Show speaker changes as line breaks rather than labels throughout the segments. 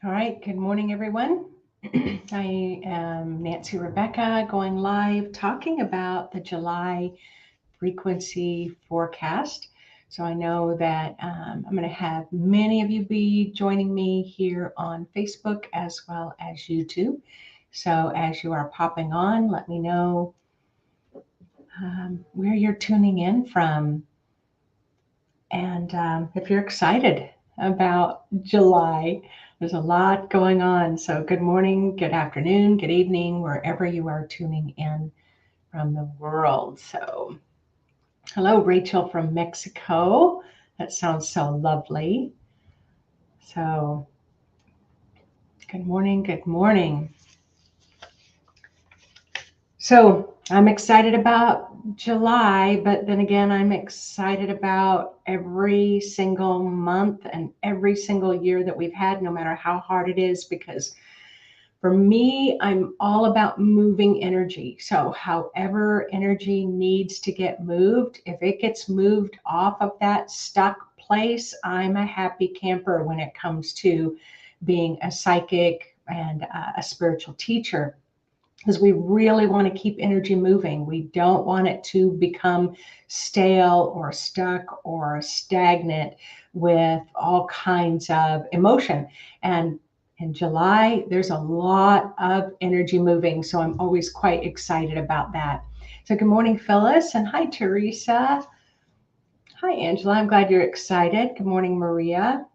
All right, good morning, everyone. I am Nancy Rebecca going live talking about the July frequency forecast. So I know that I'm going to have many of you be joining me here on Facebook as well as YouTube. So as you are popping on, let me know where you're tuning in from and if you're excited about July. There's a lot going on. So good morning, good afternoon, good evening, wherever you are tuning in from the world. So hello, Rachel from Mexico. That sounds so lovely. So good morning, good morning. So I'm excited about July, but then again, I'm excited about every single month and every single year that we've had, no matter how hard it is, because for me, I'm all about moving energy. So however energy needs to get moved, if it gets moved off of that stuck place, I'm a happy camper when it comes to being a psychic and a spiritual teacher, because we really want to keep energy moving. We don't want it to become stale or stuck or stagnant with all kinds of emotion. And in July, there's a lot of energy moving. So I'm always quite excited about that. So good morning, Phyllis. And hi, Teresa. Hi, Angela. I'm glad you're excited. Good morning, Maria.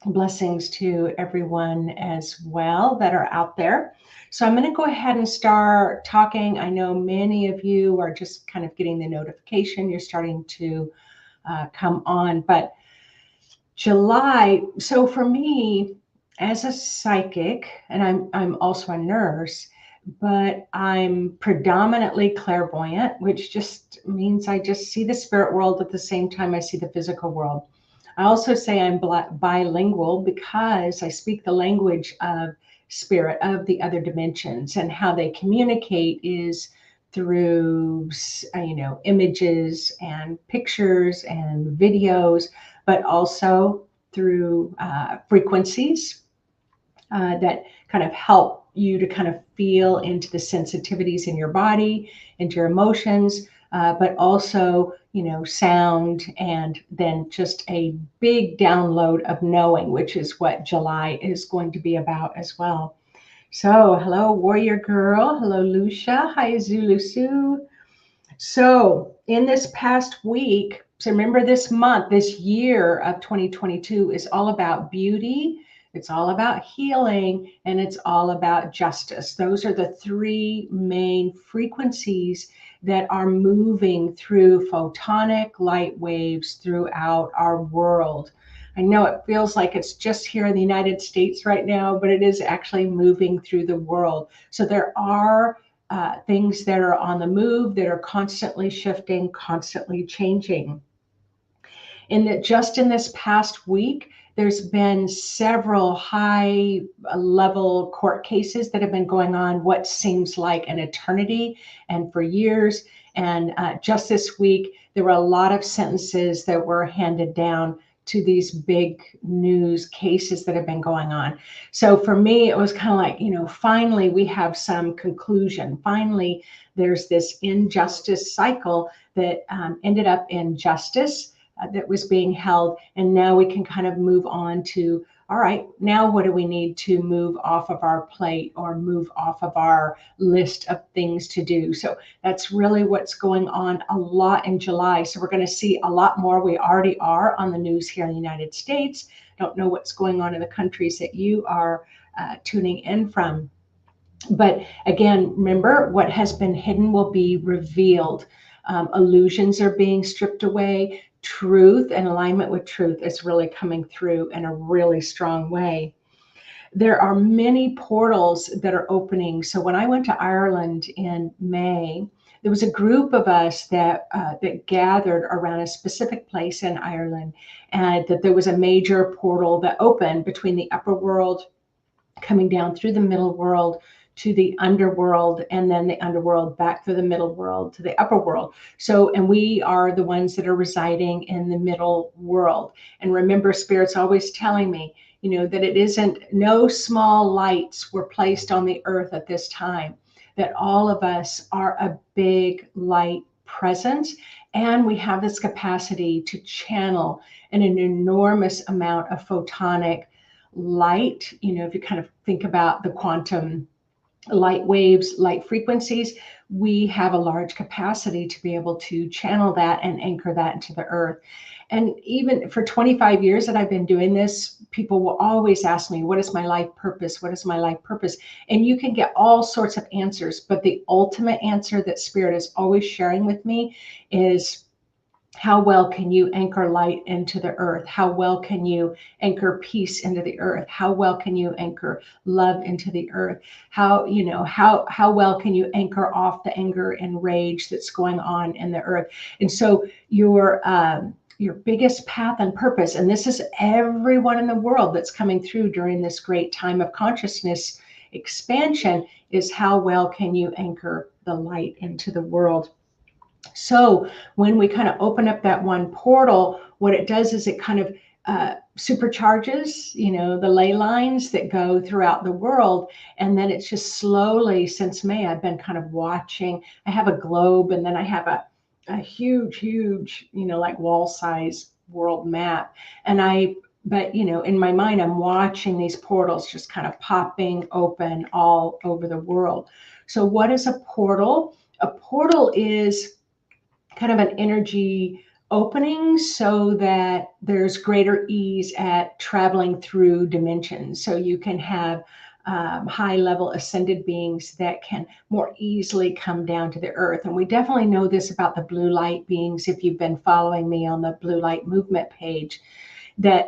Blessings to everyone as well that are out there. So I'm going to go ahead and start talking. I know many of you are just kind of getting the notification. You're starting to come on, but July. So for me, as a psychic, and I'm also a nurse, but I'm predominantly clairvoyant, which just means I just see the spirit world at the same time I see the physical world. I also say I'm bilingual because I speak the language of spirit, of the other dimensions, and how they communicate is through, images and pictures and videos, but also through frequencies that kind of help you to kind of feel into the sensitivities in your body, into your emotions, but also, sound, and then just a big download of knowing, which is what July is going to be about as well. So, hello, Warrior Girl. Hello, Lucia. Hi, Zulu Sue. So, in this past week, so remember this month, this year of 2022 is all about beauty, it's all about healing, and it's all about justice. Those are the three main frequencies that are moving through photonic light waves throughout our world. I know it feels like it's just here in the United States right now, but it is actually moving through the world. So there are things that are on the move, that are constantly shifting, constantly changing. Just in this past week, there's been several high level court cases that have been going on what seems like an eternity and for years. And just this week, there were a lot of sentences that were handed down to these big news cases that have been going on. So for me, it was kind of like, finally we have some conclusion. Finally, there's this injustice cycle that ended up in justice that was being held. And now we can kind of move on to, all right, now what do we need to move off of our plate or move off of our list of things to do? So that's really what's going on a lot in July. So we're going to see a lot more. We already are on the news here in the United States. Don't know what's going on in the countries that you are tuning in from. But again, remember, what has been hidden will be revealed. Illusions are being stripped away. Truth and alignment with truth is really coming through in a really strong way. There are many portals that are opening. So when I went to Ireland in May, there was a group of us that gathered around a specific place in Ireland, and that there was a major portal that opened between the upper world, coming down through the middle world to the underworld, and then the underworld back through the middle world to the upper world. So, and we are the ones that are residing in the middle world. And remember, Spirit's always telling me, that it isn't, no small lights were placed on the earth at this time, that all of us are a big light presence, and we have this capacity to channel an enormous amount of photonic light. If you kind of think about the quantum light waves, light frequencies, we have a large capacity to be able to channel that and anchor that into the earth. And even for 25 years that I've been doing this, people will always ask me, what is my life purpose? What is my life purpose? And you can get all sorts of answers, but the ultimate answer that Spirit is always sharing with me is, how well can you anchor light into the earth? How well can you anchor peace into the earth? How well can you anchor love into the earth? How well can you anchor off the anger and rage that's going on in the earth? And so your biggest path and purpose, and this is everyone in the world that's coming through during this great time of consciousness expansion, is how well can you anchor the light into the world? So when we kind of open up that one portal, what it does is it kind of supercharges, the ley lines that go throughout the world. And then it's just slowly, since May, I've been kind of watching. I have a globe, and then I have a huge, like wall size world map. But in my mind, I'm watching these portals just kind of popping open all over the world. So what is a portal? A portal is kind of an energy opening so that there's greater ease at traveling through dimensions. So you can have high level ascended beings that can more easily come down to the earth. And we definitely know this about the blue light beings. If you've been following me on the Blue Light Movement page, that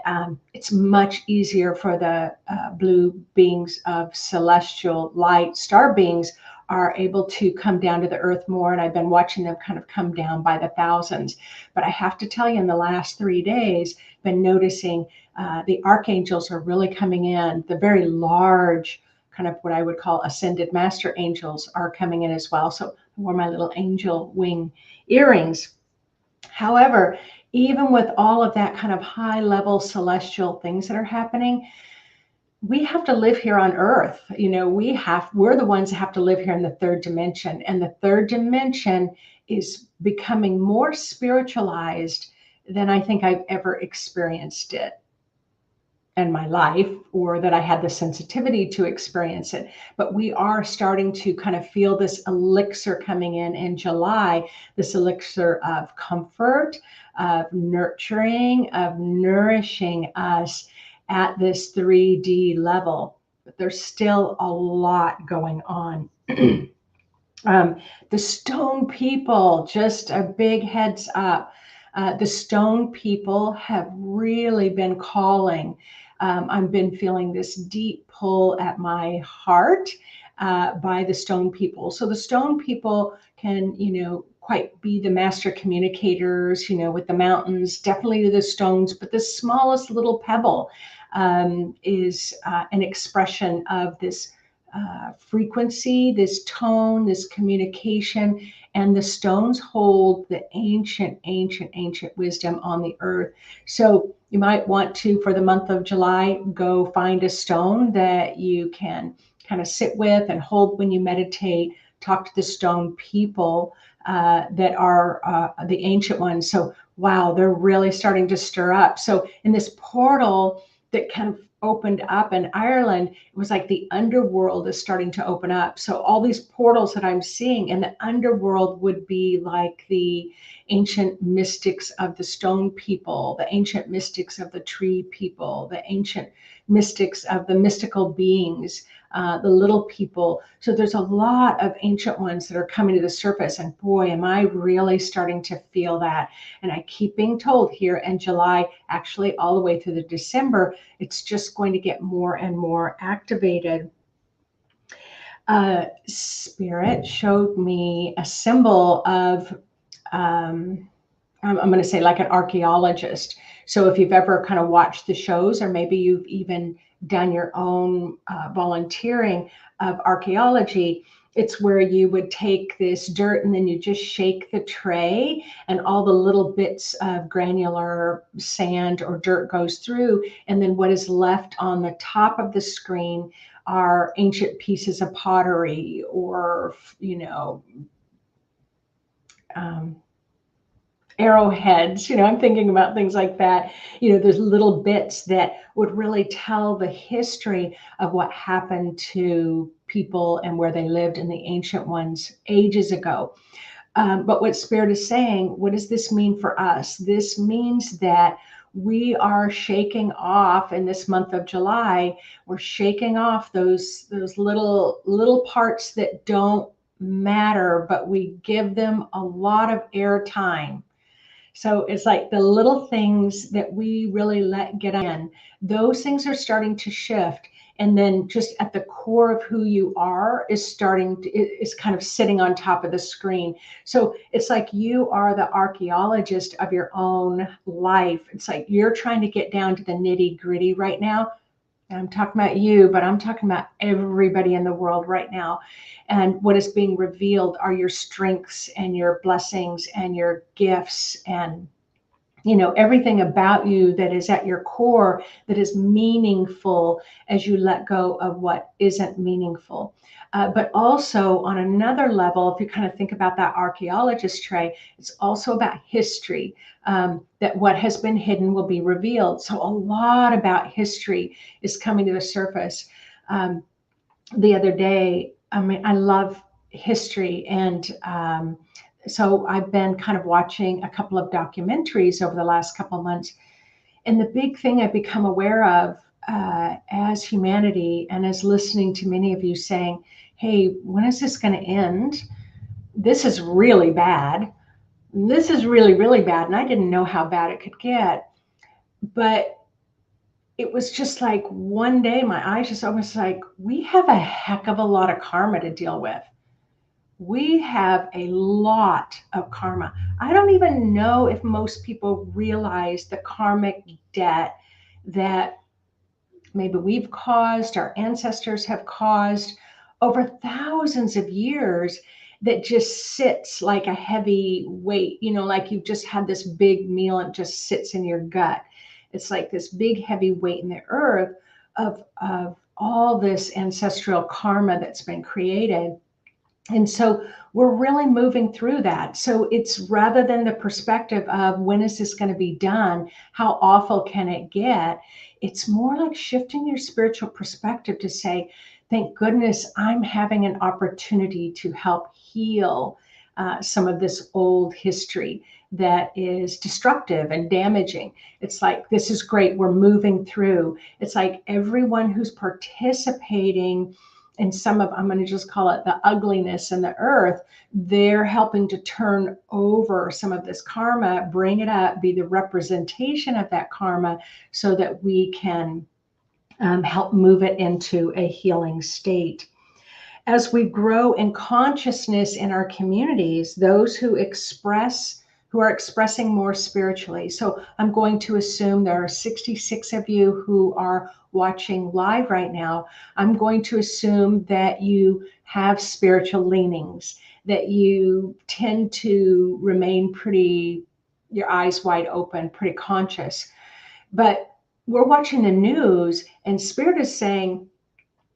it's much easier for the blue beings of celestial light, star beings, are able to come down to the earth more. And I've been watching them kind of come down by the thousands. But I have to tell you, in the last 3 days, been noticing the archangels are really coming in. The very large, kind of what I would call ascended master angels, are coming in as well. So I wore my little angel wing earrings. However, even with all of that kind of high level celestial things that are happening, we have to live here on earth. We're the ones that have to live here in the third dimension. And the third dimension is becoming more spiritualized than I think I've ever experienced it in my life, or that I had the sensitivity to experience it. But we are starting to kind of feel this elixir coming in July, this elixir of comfort, of nurturing, of nourishing us at this 3D level. But there's still a lot going on. The stone people, just a big heads up. The stone people have really been calling. I've been feeling this deep pull at my heart by the stone people. So the stone people can, quite be the master communicators, with the mountains, definitely the stones, but the smallest little pebble is an expression of this frequency, this tone, this communication. And the stones hold the ancient wisdom on the earth. So you might want to, for the month of July, go find a stone that you can kind of sit with and hold when you meditate. Talk to the stone people that are the ancient ones. So, wow, they're really starting to stir up. So in this portal that kind of opened up in Ireland, it was like the underworld is starting to open up. So all these portals that I'm seeing in the underworld would be like the ancient mystics of the stone people, the ancient mystics of the tree people, the ancient mystics of the mystical beings, the little people. So there's a lot of ancient ones that are coming to the surface. And boy, am I really starting to feel that. And I keep being told here in July, actually all the way through the December, it's just going to get more and more activated. Spirit showed me a symbol of, I'm going to say like an archaeologist. So if you've ever kind of watched the shows, or maybe you've even done your own volunteering of archaeology, It's where you would take this dirt and then you just shake the tray and all the little bits of granular sand or dirt goes through. And then what is left on the top of the screen are ancient pieces of pottery or, um, arrowheads. I'm thinking about things like that. There's little bits that would really tell the history of what happened to people and where they lived in the ancient ones ages ago. But what Spirit is saying, what does this mean for us? This means that we are shaking off in this month of July. We're shaking off those little parts that don't matter, but we give them a lot of airtime. So it's like the little things that we really let get in, those things are starting to shift. And then just at the core of who you are is kind of sitting on top of the screen. So it's like you are the archaeologist of your own life. It's like you're trying to get down to the nitty gritty right now. I'm talking about you, but I'm talking about everybody in the world right now. And what is being revealed are your strengths and your blessings and your gifts and everything about you that is at your core that is meaningful as you let go of what isn't meaningful. But also on another level, if you kind of think about that archaeologist tray, it's also about history, that what has been hidden will be revealed. So a lot about history is coming to the surface. The other day, I love history, and so I've been kind of watching a couple of documentaries over the last couple of months. And the big thing I've become aware of as humanity and as listening to many of you saying, hey, when is this going to end? This is really bad. This is really, really bad. And I didn't know how bad it could get. But it was just like one day my eyes just almost like, we have a heck of a lot of karma to deal with. We have a lot of karma. I don't even know if most people realize the karmic debt that maybe we've caused, our ancestors have caused over thousands of years that just sits like a heavy weight, like you've just had this big meal and just sits in your gut. It's like this big heavy weight in the earth of all this ancestral karma that's been created. And so we're really moving through that. So it's rather than the perspective of when is this going to be done? How awful can it get? It's more like shifting your spiritual perspective to say, thank goodness I'm having an opportunity to help heal some of this old history that is destructive and damaging. It's like, this is great. We're moving through. It's like everyone who's participating in some of, I'm going to just call it the ugliness in the earth, they're helping to turn over some of this karma, bring it up, be the representation of that karma so that we can help move it into a healing state. As we grow in consciousness in our communities, those who are expressing more spiritually. So I'm going to assume there are 66 of you who are watching live right now. I'm going to assume that you have spiritual leanings, that you tend to remain your eyes wide open, pretty conscious. But we're watching the news and Spirit is saying,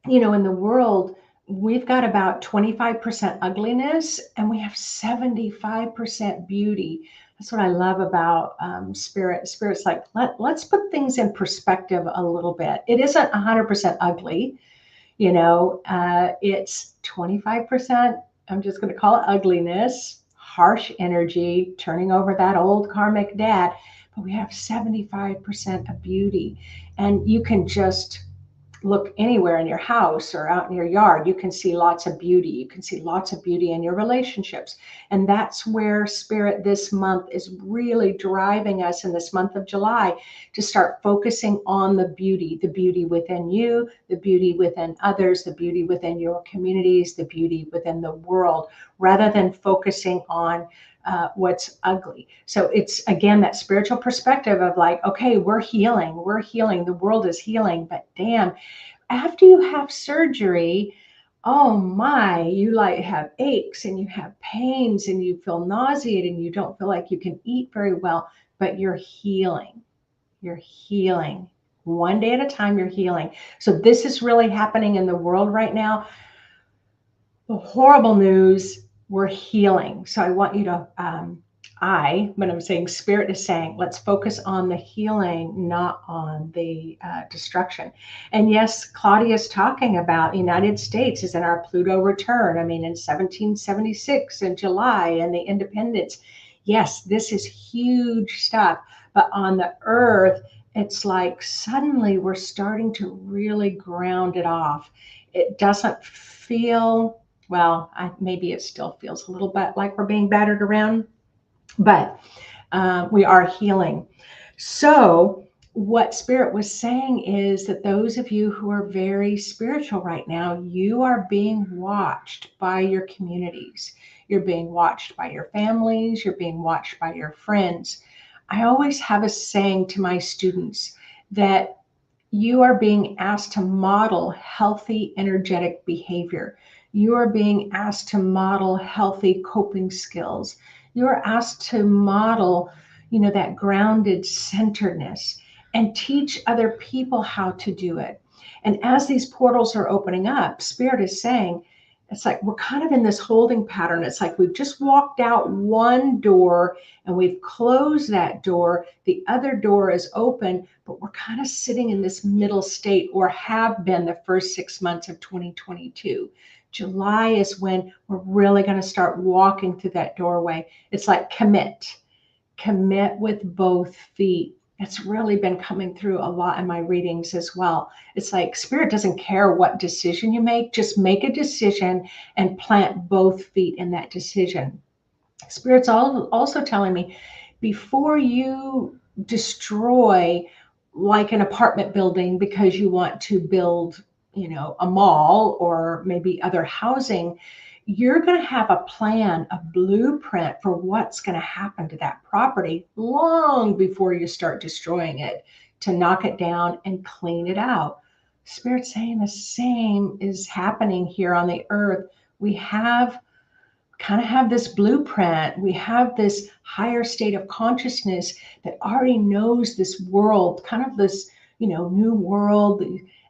in the world, we've got about 25% ugliness and we have 75% beauty. That's what I love about Spirit. Spirit's like, let's put things in perspective a little bit. It isn't 100% ugly. It's 25%. I'm just going to call it ugliness, harsh energy, turning over that old karmic debt. But we have 75% of beauty. And you can just look anywhere in your house or out in your yard, you can see lots of beauty. You can see lots of beauty in your relationships. And that's where Spirit this month is really driving us in this month of July to start focusing on the beauty within you, the beauty within others, the beauty within your communities, the beauty within the world, rather than focusing on what's ugly. So it's, again, that spiritual perspective of like, okay, we're healing, the world is healing, but damn, after you have surgery, oh my, you like have aches and you have pains and you feel nauseated and you don't feel like you can eat very well, but you're healing. You're healing. One day at a time, you're healing. So this is really happening in the world right now. The horrible news, we're healing. So I want you to, when I'm saying spirit is saying, let's focus on the healing, not on the destruction. And yes, Claudia's talking about United States is in our Pluto return. I mean, in 1776 in July and the independence. Yes, this is huge stuff. But on the earth, it's like suddenly we're starting to really ground it off. It doesn't feel well, maybe it still feels a little bit like we're being battered around, but we are healing. So, what Spirit was saying is that those of you who are very spiritual right now, you are being watched by your communities. You're being watched by your families. You're being watched by your friends. I always have a saying to my students that you are being asked to model healthy, energetic behavior. You are being asked to model healthy coping skills. You're asked to model, that grounded centeredness and teach other people how to do it. And as these portals are opening up, Spirit is saying, it's like we're kind of in this holding pattern. It's like we've just walked out one door and we've closed that door. The other door is open, but we're kind of sitting in this middle state, or have been the first 6 months of 2022. July is when we're really going to start walking through that doorway. It's like commit with both feet. It's really been coming through a lot in my readings as well. It's like Spirit doesn't care what decision you make, just make a decision and plant both feet in that decision. Spirit's also telling me, before you destroy like an apartment building because you want to build, a mall or maybe other housing, you're going to have a plan, a blueprint for what's going to happen to that property long before you start destroying it, to knock it down and clean it out. Spirit's saying the same is happening here on the earth. We kind of have this blueprint. We have this higher state of consciousness that already knows this world, kind of this, new world,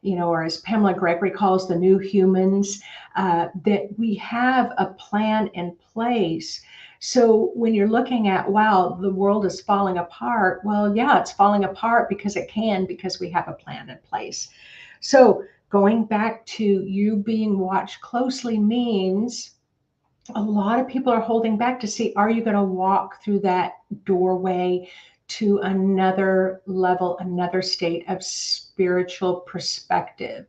or as Pamela Gregory calls the new humans, that we have a plan in place. So when you're looking at, wow, the world is falling apart, well, yeah, it's falling apart because it can, because we have a plan in place. So going back to you being watched closely means a lot of people are holding back to see, are you going to walk through that doorway to another level, another state of spiritual perspective?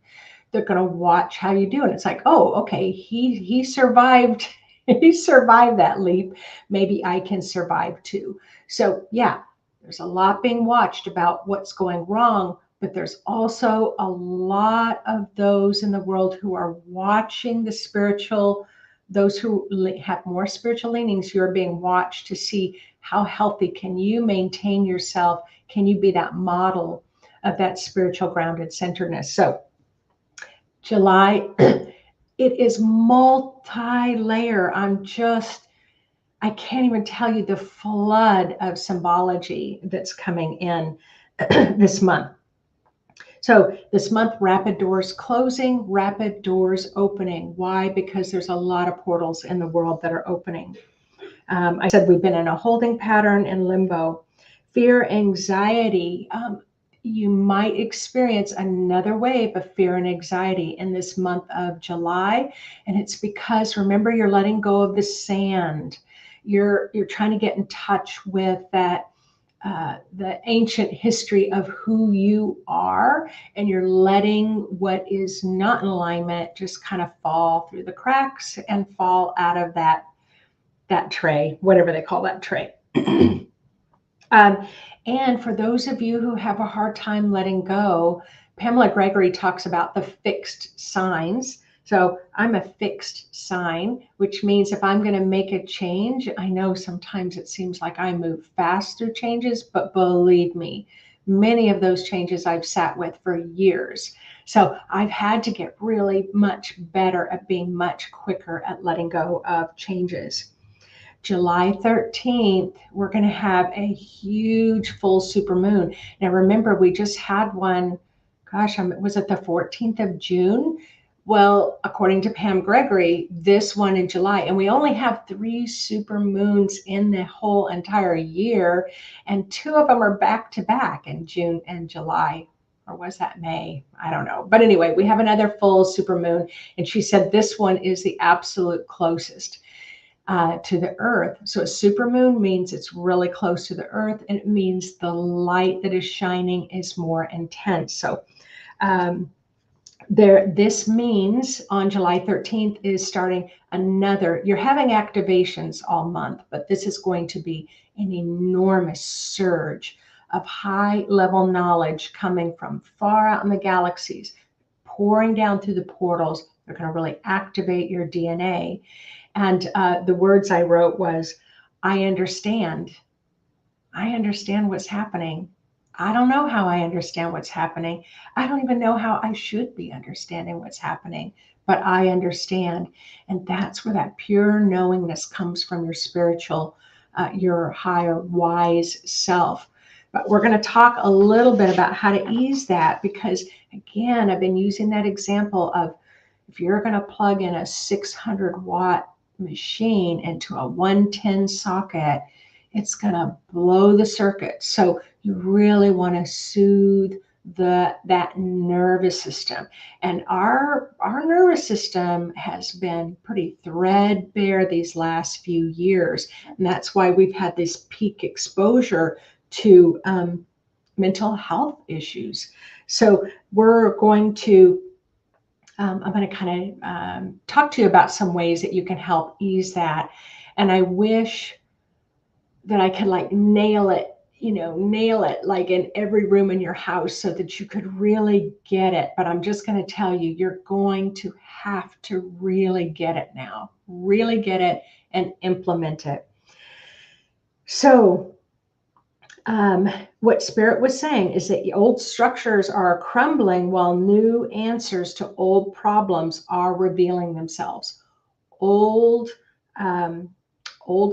They're going to watch how you do. And it's like, oh, okay, he survived. He survived that leap. Maybe I can survive too. So yeah, there's a lot being watched about what's going wrong, but there's also a lot of those in the world who are watching the spiritual. Those who have more spiritual leanings, you're being watched to see how healthy can you maintain yourself. Can you be that model of that spiritual grounded centeredness? So July, it is multi-layer. I can't even tell you the flood of symbology that's coming in this month. So this month, rapid doors closing, rapid doors opening. Why? Because there's a lot of portals in the world that are opening. I said we've been in a holding pattern in limbo. Fear, anxiety. You might experience another wave of fear and anxiety in this month of July. And it's because, remember, you're letting go of the sand. You're trying to get in touch with that the ancient history of who you are, and you're letting what is not in alignment just kind of fall through the cracks and fall out of that tray, whatever they call that tray. And for those of you who have a hard time letting go, Pamela Gregory talks about the fixed signs. So I'm a fixed sign, which means if I'm going to make a change, I know sometimes it seems like I move fast through changes, but believe me, Many of those changes I've sat with for years. So I've had to get really much better at being much quicker at letting go of changes. July 13th, we're going to have a huge full super moon. Now, remember, we just had one, gosh, was it the 14th of June? Well, according to Pam Gregory, this one in July, and we only have 3 super moons in the whole entire year, and 2 of them are back to back in June and July. Or was that May? I don't know. But anyway, we have another full super moon, and she said this one is the absolute closest to the Earth. So a supermoon means it's really close to the Earth, and it means the light that is shining is more intense. So this means on July 13th is starting another, you're having activations all month, but this is going to be an enormous surge of high level knowledge coming from far out in the galaxies, pouring down through the portals. They're going to really activate your DNA. And the words I wrote was, I understand. I understand what's happening. I don't know how I understand what's happening. I don't even know how I should be understanding what's happening, but I understand. And that's where that pure knowingness comes from, your spiritual, your higher wise self. But we're going to talk a little bit about how to ease that, because again, I've been using that example of, if you're going to plug in a 600-watt machine into a 110 socket, it's going to blow the circuit. So you really want to soothe that nervous system. And our nervous system has been pretty threadbare these last few years. And that's why we've had this peak exposure to mental health issues. So we're going to I'm going to kind of talk to you about some ways that you can help ease that. And I wish that I could like nail it like in every room in your house so that you could really get it. But I'm just going to tell you, you're going to have to really get it now, really get it and implement it. So what Spirit was saying is that the old structures are crumbling while new answers to old problems are revealing themselves. Old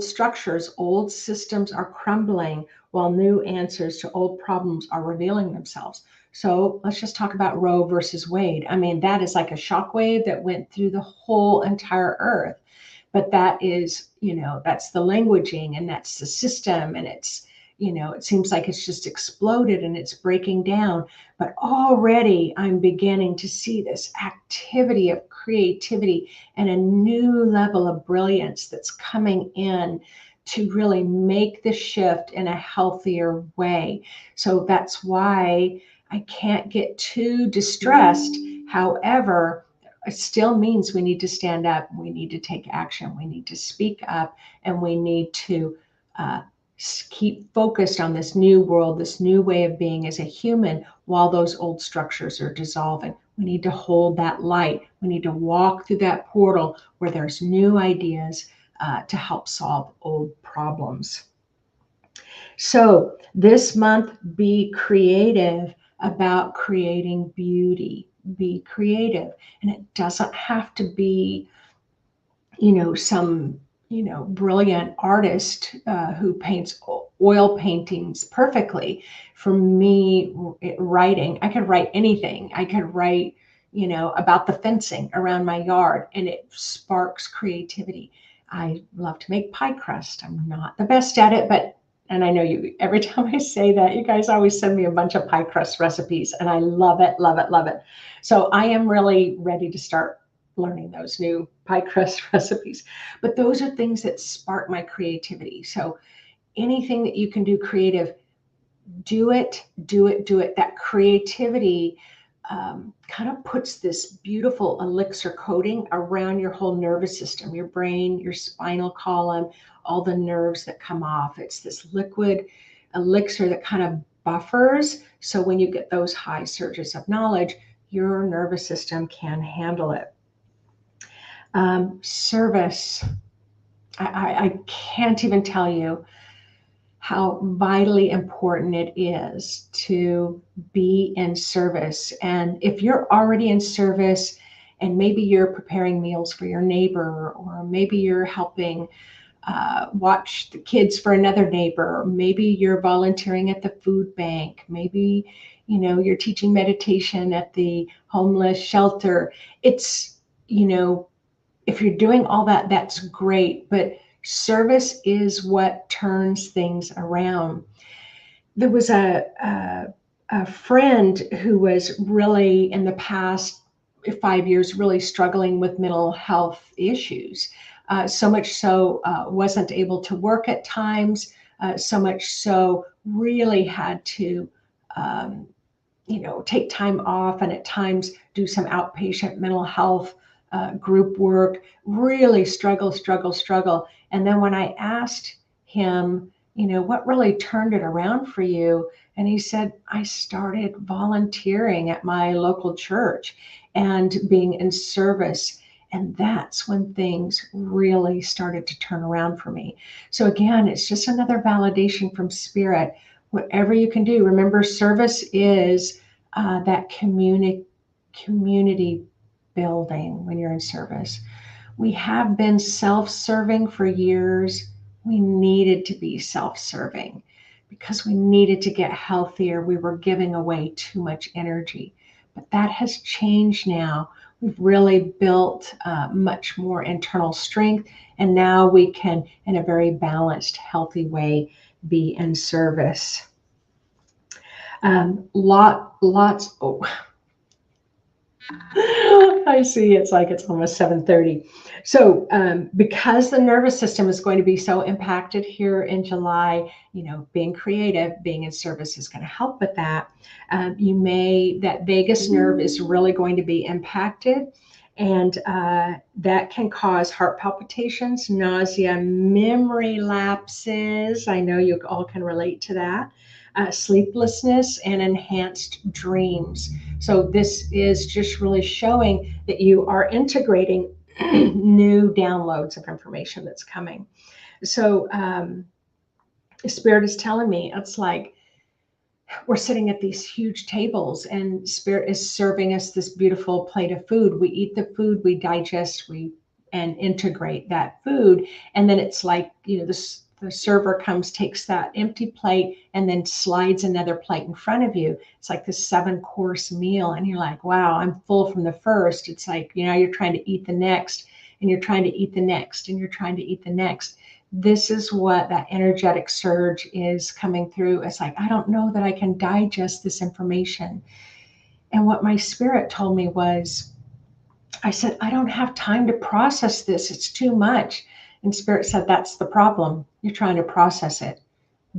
structures, old systems are crumbling while new answers to old problems are revealing themselves. So let's just talk about Roe versus Wade. I mean, that is like a shockwave that went through the whole entire earth. But that is, that's the languaging, and that's the system, and it's, it seems like it's just exploded and it's breaking down. But already I'm beginning to see this activity of creativity and a new level of brilliance that's coming in to really make the shift in a healthier way. So that's why I can't get too distressed. However, it still means we need to stand up, we need to take action, we need to speak up, and we need to keep focused on this new world, this new way of being as a human, while those old structures are dissolving. We need to hold that light. We need to walk through that portal where there's new ideas to help solve old problems. So this month, be creative about creating beauty. Be creative. And it doesn't have to be, some brilliant artist who paints oil paintings perfectly. For me, writing, I could write anything. I could write, about the fencing around my yard, and it sparks creativity. I love to make pie crust. I'm not the best at it, and I know you, every time I say that, you guys always send me a bunch of pie crust recipes, and I love it, love it, love it. So I am really ready to start learning those new pie crust recipes. But those are things that spark my creativity. So anything that you can do creative, do it, do it, do it. That creativity kind of puts this beautiful elixir coating around your whole nervous system, your brain, your spinal column, all the nerves that come off. It's this liquid elixir that kind of buffers. So when you get those high surges of knowledge, your nervous system can handle it. Service. I can't even tell you how vitally important it is to be in service. And if you're already in service, and maybe you're preparing meals for your neighbor, or maybe you're helping watch the kids for another neighbor, maybe you're volunteering at the food bank, maybe you're teaching meditation at the homeless shelter. It's, if you're doing all that, that's great, but service is what turns things around. There was a friend who was really, in the past 5 years, really struggling with mental health issues. So much so, wasn't able to work at times, so much so really had to um, take time off, and at times do some outpatient mental health group work, really struggle. And then when I asked him, what really turned it around for you? And he said, I started volunteering at my local church and being in service. And that's when things really started to turn around for me. So again, it's just another validation from spirit. Whatever you can do, remember, service is that community building when you're in service. We have been self-serving for years. We needed to be self-serving because we needed to get healthier. We were giving away too much energy, but that has changed now. We've really built much more internal strength, and now we can, in a very balanced, healthy way, be in service. Lots. Oh, I see. It's like it's almost 7:30. So, because the nervous system is going to be so impacted here in July, being creative, being in service is going to help with that. That vagus nerve is really going to be impacted, and that can cause heart palpitations, nausea, memory lapses. I know you all can relate to that. Sleeplessness and enhanced dreams. So this is just really showing that you are integrating new downloads of information that's coming. So Spirit is telling me, it's like we're sitting at these huge tables and Spirit is serving us this beautiful plate of food. We eat the food, we digest, and integrate that food. And then it's like, the server comes, takes that empty plate, and then slides another plate in front of you. It's like this 7-course meal. And you're like, wow, I'm full from the first. It's like, you're trying to eat the next, and you're trying to eat the next, and you're trying to eat the next. This is what that energetic surge is coming through. It's like, I don't know that I can digest this information. And what my spirit told me was, I said, I don't have time to process this. It's too much. And Spirit said, that's the problem. You're trying to process it.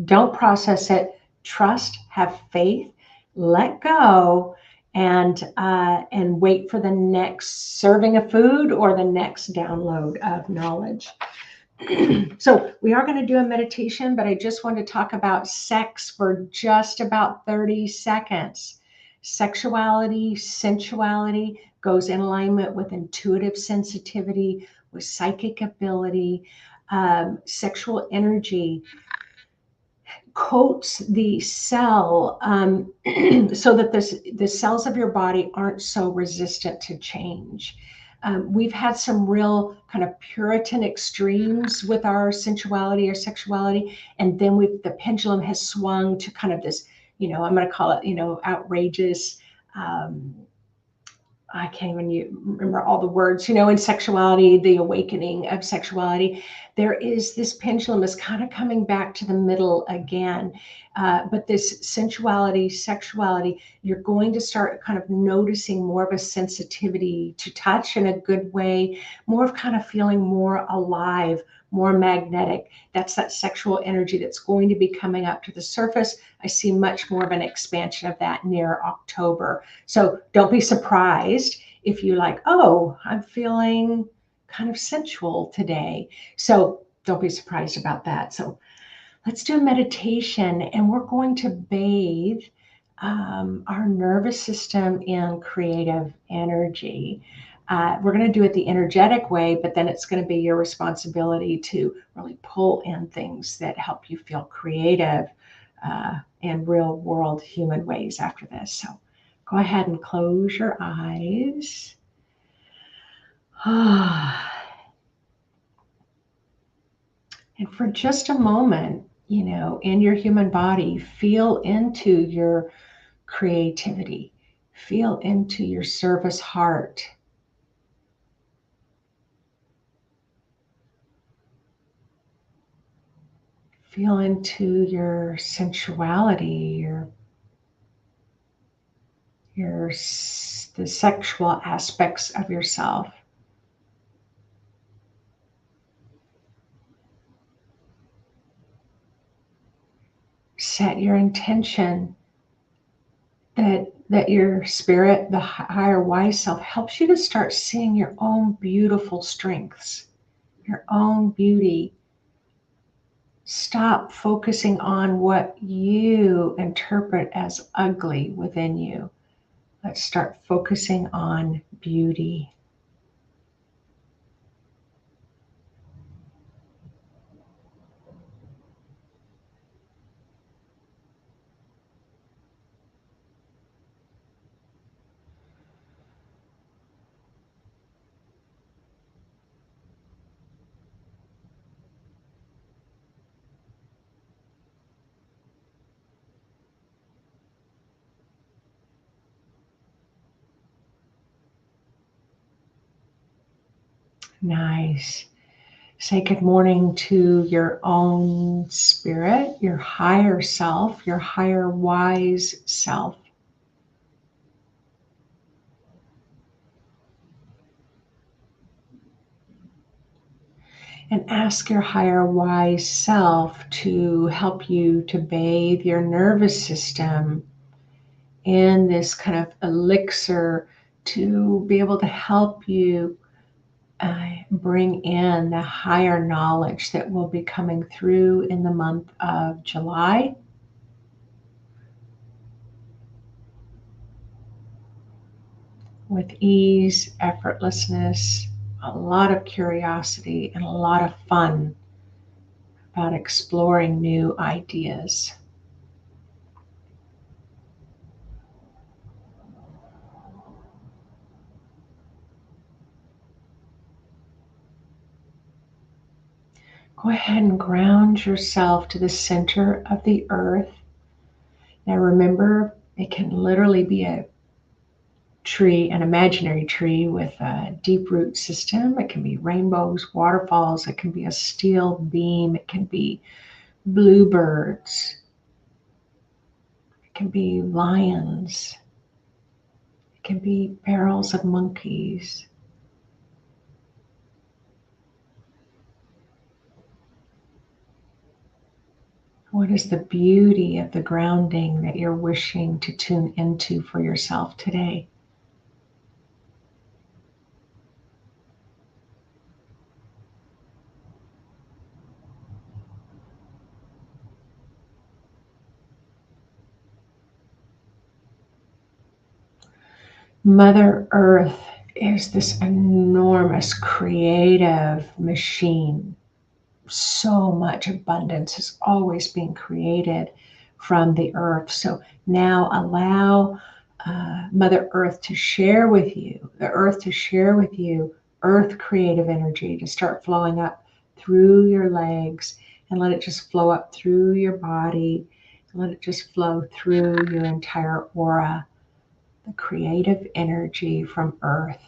Don't process it. Trust, have faith, let go, and wait for the next serving of food or the next download of knowledge. So we are going to do a meditation, but I just want to talk about sex for just about 30 seconds. Sexuality, sensuality goes in alignment with intuitive sensitivity, with psychic ability. Sexual energy coats the cell so that the cells of your body aren't so resistant to change. We've had some real kind of Puritan extremes with our sensuality or sexuality, and then the pendulum has swung to kind of this, I'm going to call it, outrageous. I can't even remember all the words, in sexuality, the awakening of sexuality. There is this pendulum is kind of coming back to the middle again. But this sensuality, sexuality, you're going to start kind of noticing more of a sensitivity to touch in a good way, more of kind of feeling more alive, more magnetic. That's that sexual energy that's going to be coming up to the surface. I see much more of an expansion of that near October. So don't be surprised if you like, oh, I'm feeling kind of sensual today. So don't be surprised about that. So let's do a meditation, and we're going to bathe our nervous system in creative energy. We're going to do it the energetic way, but then it's going to be your responsibility to really pull in things that help you feel creative in real world human ways after this. So go ahead and close your eyes. And for just a moment, in your human body, feel into your creativity, feel into your service heart. Feel into your sensuality, the sexual aspects of yourself. Set your intention that your spirit, the higher wise self, helps you to start seeing your own beautiful strengths, your own beauty. Stop focusing on what you interpret as ugly within you. Let's start focusing on beauty. Nice. Say good morning to your own spirit, your higher self, your higher wise self. And ask your higher wise self to help you to bathe your nervous system in this kind of elixir to be able to help you bring in the higher knowledge that will be coming through in the month of July. With ease, effortlessness, a lot of curiosity, and a lot of fun about exploring new ideas. Go ahead and ground yourself to the center of the earth. Now remember, it can literally be a tree, an imaginary tree with a deep root system. It can be rainbows, waterfalls. It can be a steel beam. It can be bluebirds. It can be lions. It can be barrels of monkeys. What is the beauty of the grounding that you're wishing to tune into for yourself today? Mother Earth is this enormous creative machine. So much abundance is always being created from the earth. So now allow Mother Earth to share with you, the earth to share with you, earth creative energy to start flowing up through your legs, and let it just flow up through your body, and let it just flow through your entire aura, the creative energy from earth.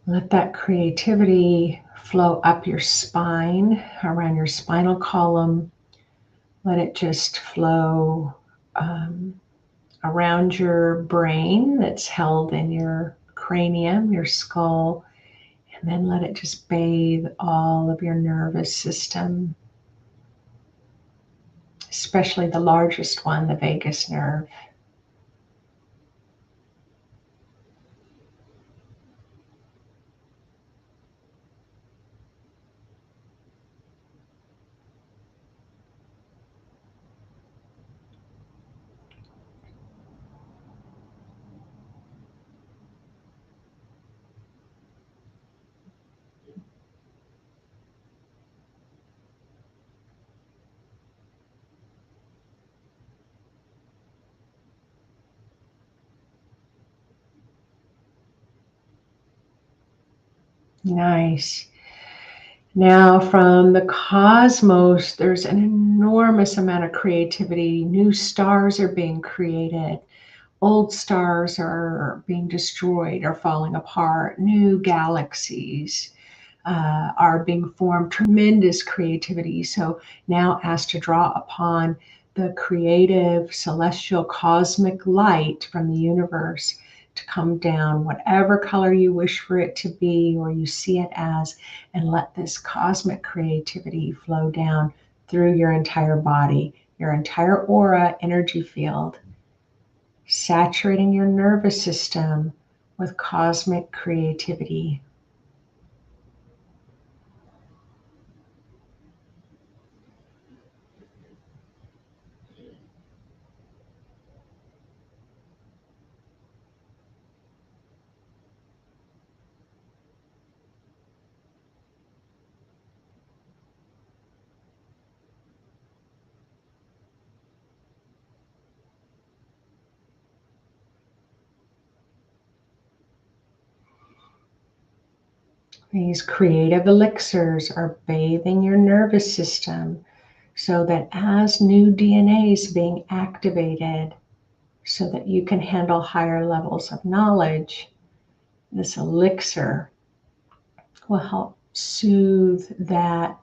Let that creativity flow up your spine, around your spinal column. Let it just flow around your brain that's held in your cranium, your skull, and then let it just bathe all of your nervous system. especially the largest one, the vagus nerve. Nice. Now, from the cosmos, there's an enormous amount of creativity. New stars are being created. Old stars are being destroyed or falling apart. New galaxies are being formed. Tremendous creativity. So now asked to draw upon the creative celestial cosmic light from the universe to come down, whatever color you wish for it to be or you see it as, and let this cosmic creativity flow down through your entire body, your entire aura energy field, saturating your nervous system with cosmic creativity. These creative elixirs are bathing your nervous system so that as new DNA is being activated, so that you can handle higher levels of knowledge, this elixir will help soothe that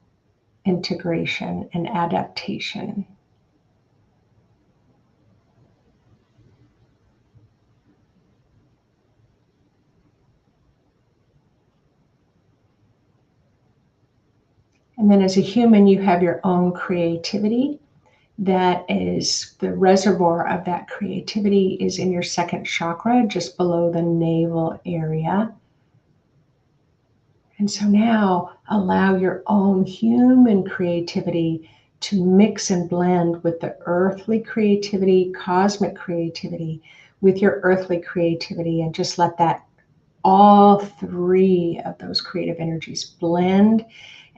integration and adaptation. And then as a human, you have your own creativity. That is the reservoir of that creativity is in your second chakra, just below the navel area. And so now allow your own human creativity to mix and blend with the earthly creativity, cosmic creativity, with your earthly creativity, and just let that all three of those creative energies blend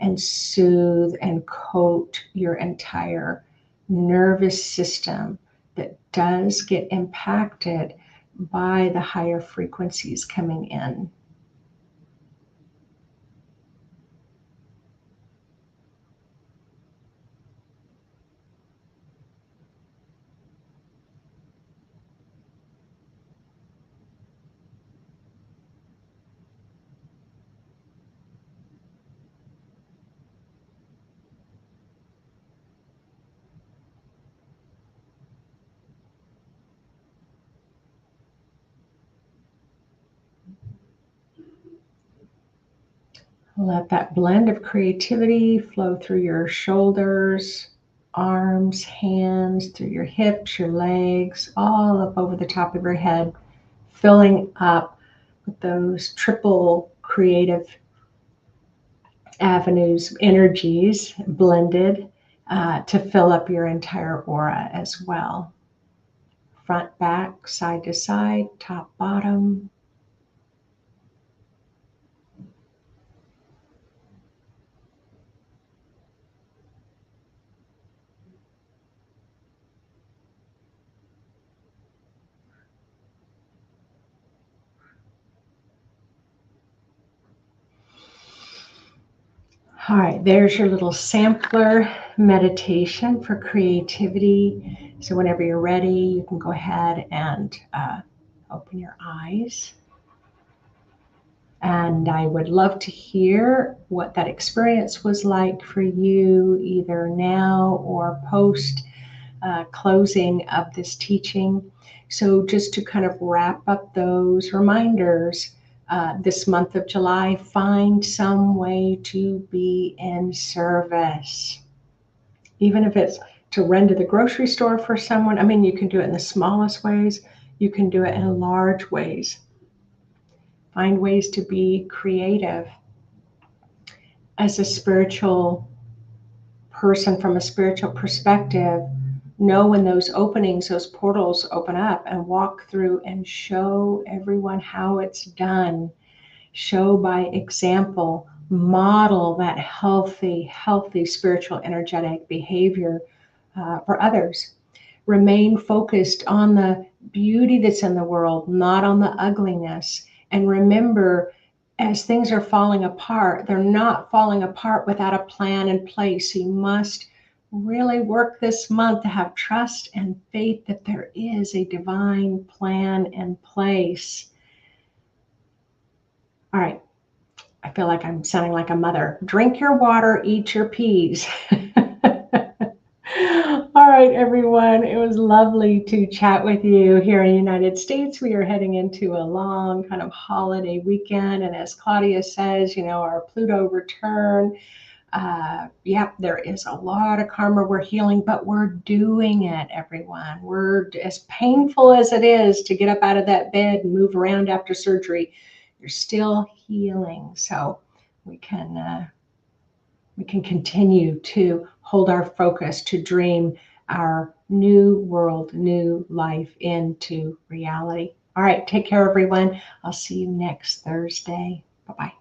and soothe and coat your entire nervous system that does get impacted by the higher frequencies coming in. Let that blend of creativity flow through your shoulders, arms, hands, through your hips, your legs, all up over the top of your head, filling up with those triple creative avenues, energies blended to fill up your entire aura as well. Front, back, side to side, top, bottom. All right, there's your little sampler meditation for creativity. So whenever you're ready, you can go ahead and open your eyes. And I would love to hear what that experience was like for you, either now or post closing of this teaching. So just to kind of wrap up those reminders, this month of July, find some way to be in service. Even if it's to run to the grocery store for someone. I mean, you can do it in the smallest ways. You can do it in large ways. Find ways to be creative. As a spiritual person, from a spiritual perspective, know when those openings, those portals open up, and walk through and show everyone how it's done. Show by example, model that healthy spiritual energetic behavior for others. Remain focused on the beauty that's in the world, not on the ugliness. And remember, as things are falling apart, they're not falling apart without a plan in place. You must really work this month to have trust and faith that there is a divine plan in place. All right. I feel like I'm sounding like a mother. Drink your water, eat your peas. All right, everyone. It was lovely to chat with you here in the United States. We are heading into a long kind of holiday weekend. And as Claudia says, our Pluto return, there is a lot of karma we're healing, but we're doing it, everyone. We're, as painful as it is to get up out of that bed and move around after surgery, you're still healing. So we can continue to hold our focus to dream our new world, new life into reality. All right, take care, everyone. I'll see you next Thursday. Bye-bye.